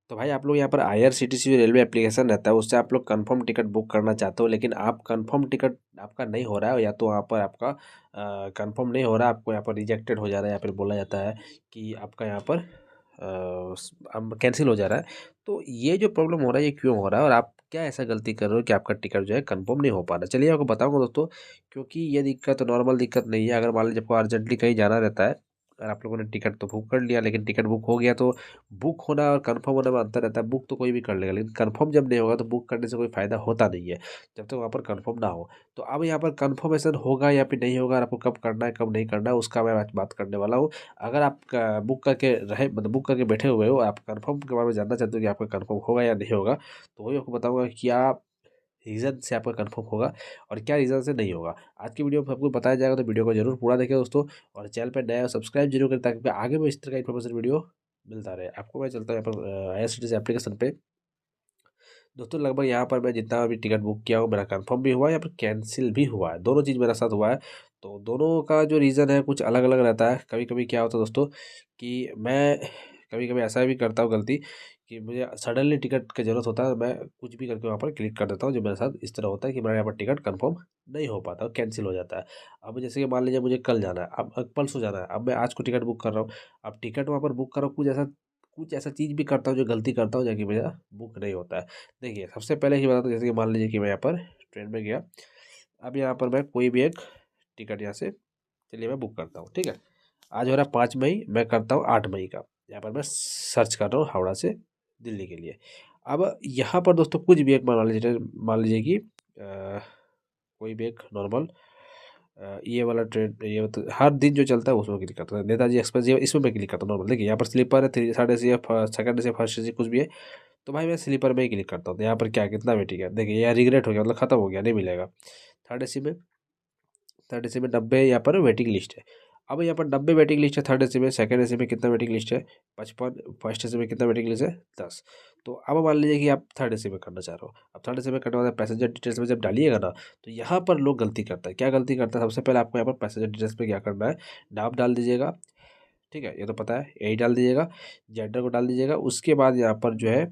तो भाई आप लोग यहाँ पर IRCTC रेलवे एप्लीकेशन रहता है, उससे आप लोग कंफर्म टिकट बुक करना चाहते हो, लेकिन आप कंफर्म टिकट आपका नहीं हो रहा है, या तो वहाँ पर आपका कंफर्म नहीं हो रहा है, आपको यहाँ पर रिजेक्टेड हो जा रहा है, या फिर बोला जाता है कि आपका यहाँ पर कैंसिल हो जा रहा है। तो ये जो प्रॉब्लम हो रहा है ये क्यों हो रहा है, और आप क्या ऐसा गलती कर रहे हो कि आपका टिकट जो है कंफर्म नहीं हो पा रहा। चलिए आपको बताऊंगा दोस्तों, क्योंकि ये दिक्कत नॉर्मल दिक्कत नहीं है। अगर मान लीजिए आपको अर्जेंटली कहीं जाना रहता है, और आप लोगों ने टिकट तो बुक कर लिया, लेकिन टिकट बुक हो गया, तो बुक होना और कंफर्म होने में अंतर रहता है। बुक तो कोई भी कर लेगा, लेकिन कंफर्म जब नहीं होगा तो बुक करने से कोई फ़ायदा होता नहीं है, जब तक वहाँ पर कंफर्म ना हो। तो अब यहाँ पर कंफर्मेशन होगा या फिर नहीं होगा, और आपको कब करना है कब नहीं करना है, उसका मैं आज बात करने वाला हूँ। अगर आप बुक करके रहे, मतलब बुक करके बैठे हुए हो, आप कंफर्म के बारे में जानना चाहते हो कि आपका कंफर्म होगा या नहीं होगा, तो वही आपको बताऊँगा कि क्या रीज़न से आपका कंफर्म होगा और क्या रीज़न से नहीं होगा। आज की वीडियो में आपको बताया जाएगा, तो वीडियो को जरूर पूरा देखें दोस्तों। और चैनल पर नया सब्सक्राइब जरूर करें, ताकि आगे में इस तरह का इन्फॉर्मेशन वीडियो मिलता रहे आपको। मैं चलता हूँ यहाँ पर IRCTC एप्लीकेशन पे। दोस्तों लगभग यहाँ पर मैं जितना भी टिकट बुक किया हूँ, मेरा कंफर्म भी हुआ है या फिर कैंसिल भी हुआ है, दोनों चीज़ मेरे साथ हुआ है। तो दोनों का जो रीज़न है कुछ अलग अलग रहता है। कभी कभी क्या होता है दोस्तों कि मैं कभी कभी ऐसा भी करता हूँ गलती, कि मुझे सडनली टिकट की ज़रूरत होता है, मैं कुछ भी करके वहाँ पर क्लिक कर देता हूँ। जो मेरे साथ इस तरह होता है कि मेरा यहाँ पर टिकट कंफर्म नहीं हो पाता, कैंसिल हो जाता है। अब जैसे कि मान लीजिए मुझे कल जाना है, अब परसों जाना है, अब मैं आज को टिकट बुक कर रहा हूँ। अब टिकट वहाँ पर बुक कर रहा हूँ, कुछ ऐसा चीज़ भी करता हूँ जो गलती करता हूँ, जाकि मेरा बुक नहीं होता है। देखिए सबसे पहले ही बताता हूँ, जैसे कि मान लीजिए कि मैं यहाँ पर ट्रेन में गया। अब यहाँ पर मैं कोई भी एक टिकट यहाँ से, चलिए मैं बुक करता हूँ, ठीक है। आज हो रहा है 5 मई, मैं करता हूँ 8 मई का। यहाँ पर मैं सर्च कर रहा हूँ हावड़ा से दिल्ली के लिए। अब यहाँ पर दोस्तों कुछ भी एक मान लीजिए कि कोई भी एक नॉर्मल ये वाला ट्रेन, ये मतलब हर दिन जो चलता है उसमें क्लिक करता है, नेताजी एक्सप्रेस, ये इसमें मैं क्लिक करता हूँ नॉर्मल। देखिए यहाँ पर स्लीपर है, 3 3rd AC या सेकंड AC फर्स्ट AC कुछ भी है, तो भाई मैं स्लीपर में ही क्लिक करता हूँ। तो यहाँ पर क्या कितना वेटिंग है, देखिए यहाँ रिग्रेट हो गया, मतलब खत्म हो गया, नहीं मिलेगा। थर्ड AC में 90 यहाँ पर वेटिंग लिस्ट है। अब यहाँ पर 90 वेटिंग लिस्ट है थर्ड AC में। सेकंड AC में कितना वेटिंग लिस्ट है, 55। फर्स्ट AC में कितना वेटिंग लिस्ट है, 10। तो अब मान लीजिए कि आप थर्ड AC में करना चाह रहे हो। अब थर्ड AC में करने वाला पैसेंजर डिटेल्स में जब डालिएगा ना, तो यहाँ पर लोग गलती करता है। क्या गलती करता है, सबसे पहले आपको यहाँ पर पैसेंजर डिटेल्स में क्या करना है, नाम डाल दीजिएगा, ठीक है, ये तो पता है, यही डाल दीजिएगा। जेंडर को डाल दीजिएगा। उसके बाद यहाँ पर जो है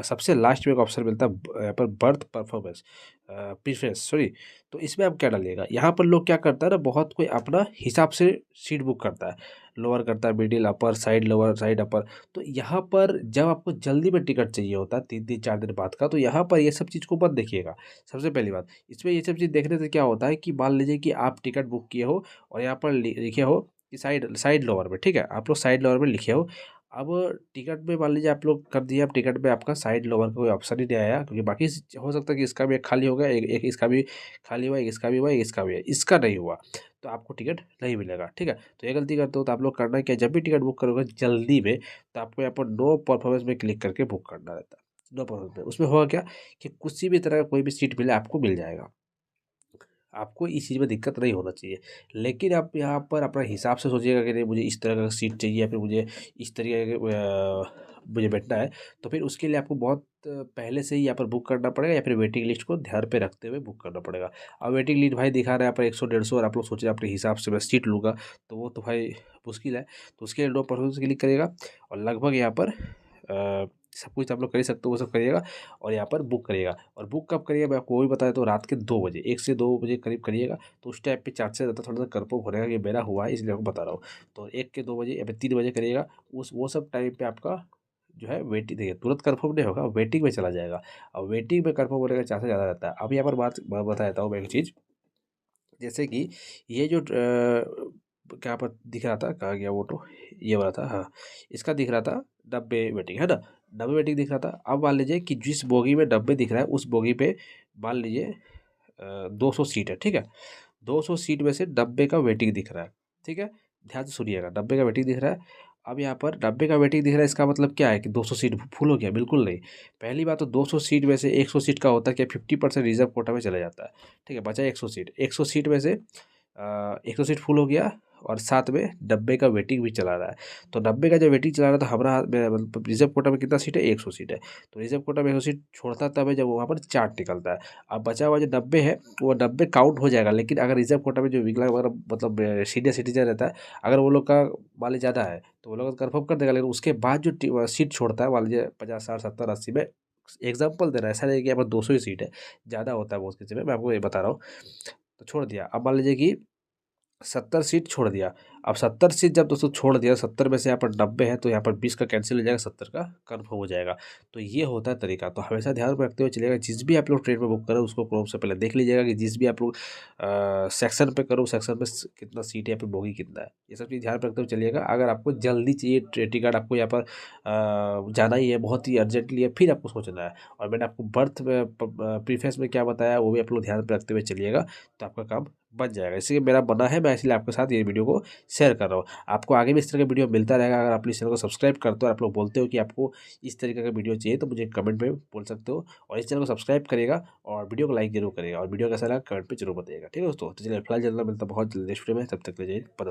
सबसे लास्ट में एक ऑप्शन मिलता है यहाँ पर बर्थ परफॉर्मेंस प्रीफरेंस, सॉरी। तो इसमें आप क्या डालिएगा, यहाँ पर लोग क्या करता है ना, बहुत कोई अपना हिसाब से सीट बुक करता है, लोअर करता है, मिडिल, अपर, साइड, लोअर, साइड, अपर। तो यहाँ पर जब आपको जल्दी में टिकट चाहिए होता है 3 3 4 दिन बाद का, तो यहाँ पर ये सब चीज़ को मत देखिएगा। सबसे पहली बात, इसमें ये सब चीज़ देखने से क्या होता है कि मान लीजिए कि आप टिकट बुक किए हो, और यहाँ पर लिखे हो कि साइड साइड लोअर में, ठीक है, आप लोग साइड लोअर में लिखे हो। अब टिकट में मान लीजिए आप लोग कर दिए, अब टिकट में आपका साइड लोअर का कोई ऑप्शन ही नहीं आया, क्योंकि बाकी हो सकता है कि इसका भी एक खाली हो गया, एक इसका भी खाली हुआ, एक इसका भी हुआ, एक इसका भी है, इसका नहीं हुआ, तो आपको टिकट नहीं मिलेगा, ठीक है। तो ये गलती करते हो तो आप लोग करना क्या, जब भी टिकट बुक करोगे जल्दी में, तो आपको यहाँ पर नो परफॉर्मेंस में क्लिक करके बुक करना रहता है। नो परफॉर्मेंस में उसमें होगा क्या, कि किसी भी तरह का कोई भी सीट मिले आपको मिल जाएगा। आपको इस चीज़ में दिक्कत नहीं होना चाहिए। लेकिन आप यहाँ पर अपना हिसाब से सोचिएगा कि नहीं मुझे इस तरह का सीट चाहिए, या फिर मुझे इस तरीके के मुझे बैठना है, तो फिर उसके लिए आपको बहुत पहले से ही यहाँ पर बुक करना पड़ेगा, या फिर वेटिंग लिस्ट को ध्यान पे रखते हुए बुक करना पड़ेगा। अब वेटिंग लिस्ट भाई दिखा रहा है यहाँ पर 100 150, और आप लोग सोच रहे हैं अपने हिसाब से मैं सीट लूँगा, तो वो तो भाई मुश्किल है। तो उसके लिए नो परफॉर्मेंस क्लिक करिएगा, और लगभग यहाँ पर सब कुछ आप लोग कर ही सकते हो, वो सब करिएगा, और यहाँ पर बुक करिएगा। और बुक कब करिएगा, मैं आपको वो भी बताया, तो रात के 2 बजे, 1 से 2 बजे करीब करिएगा। तो उस टाइम पे चार्ज से ज़्यादा थोड़ा सा कंफर्म होने का, कि मेरा हुआ है इसलिए आपको बता रहा हूँ। तो 1 के 2 बजे या फिर 3 बजे करिएगा। उस वो सब टाइम पे आपका जो है वेटिंग, देखिए तुरंत कंफर्म नहीं होगा, वेटिंग में चला जाएगा। अब वेटिंग में कंफर्म होने का चांसेस ज़्यादा रहता है। अब यहाँ पर बात बता देता हूँ मैं एक चीज़, जैसे कि ये जो क्या पर दिख रहा था, कहाँ गया वो, तो ये वाला था, हाँ, इसका दिख रहा था 90 वेटिंग, है ना, 90 वेटिंग दिख रहा था। अब मान लीजिए कि जिस बोगी में 90 दिख रहा है, उस बोगी पे मान लीजिए 200 सीट है, ठीक है। 200 सीट में से 90 का वेटिंग दिख रहा है, ठीक है। ध्यान से सुनिएगा, 90 का वेटिंग दिख रहा है। अब यहाँ पर 90 का वेटिंग दिख रहा है, इसका मतलब क्या है कि 200 सीट फुल हो गया, बिल्कुल नहीं। पहली बात तो 200 सीट में से 100 सीट का होता है कि 50% रिजर्व कोटा में चला जाता है, ठीक है, बचा 100 सीट। 100 सीट में से 100 सीट फुल हो गया, और साथ में 90 का वेटिंग भी चला रहा है। तो 90 का जब वेटिंग चला रहा है तो हमारा मतलब रिजर्व कोटा में कितना सीट है, 100 सीट है। तो रिजर्व कोटा में 100 सीट छोड़ता तब है जब वहाँ पर चार्ट निकलता है। अब बचा हुआ जो 90 है वो 90 काउंट हो जाएगा, लेकिन अगर रिजर्व कोटा में जो विकलांग वगैरह मतलब सीनियर सिटीजन रहता है, अगर वो लोग का मान लीजिए ज़्यादा है तो वो लोग कन्फर्म कर देगा, लेकिन उसके बाद जो सीट छोड़ता है मान लीजिए 50 60 70 80 में, एग्जाम्पल दे रहा है, ऐसा नहीं कि यहाँ पर 200 ही सीट है, ज़्यादा होता है बहुत किसी में, मैं आपको ये बता रहा हूँ। तो छोड़ दिया, अब मान लीजिए कि 70 सीट छोड़ दिया। अब 70 सीट जब दोस्तों छोड़ दिया, 70 में से यहाँ पर 90 है तो यहाँ पर 20 का कैंसिल हो जाएगा, 70 का कन्फर्म हो जाएगा। तो ये होता है तरीका। तो हमेशा ध्यान में रखते हुए चलिएगा, जिस भी आप लोग ट्रेन में बुक करें उसको क्रोम से पहले देख लीजिएगा कि जिस भी आप लोग सेक्शन पे करो, सेक्शन में कितना सीट है, यहाँ पर बोगी कितना है, ये सब चीज़ ध्यान में रखते हुए चलिएगा। अगर आपको जल्दी चाहिए टिकट, आपको यहाँ पर जाना ही है, बहुत ही अर्जेंटली है, फिर आपको सोचना है। और मैंने आपको बर्थ में प्रीफेस में क्या बताया वो भी आप लोग ध्यान में रखते हुए चलिएगा, तो आपका काम बन जाएगा। इसलिए मेरा बना है, मैं इसलिए आपके साथ ये वीडियो को शेयर कर रहा हूँ। आपको आगे भी इस तरह का वीडियो मिलता रहेगा। अगर आप इस चैनल को सब्सक्राइब करते हो और आप लोग बोलते हो कि आपको इस तरीके का वीडियो चाहिए, तो मुझे कमेंट में बोल सकते हो। और इस चैनल को सब्सक्राइब करिएगा और वीडियो को लाइक जरूर करिएगा, और वीडियो कैसा लगा कमेंट में जरूर बताइएगा। ठीक है दोस्तों, तो चलिए फिलहाल जल्द मिलता, बहुत जल्दी नेक्स्ट वीडियो में, तब तक ले जाइए, पता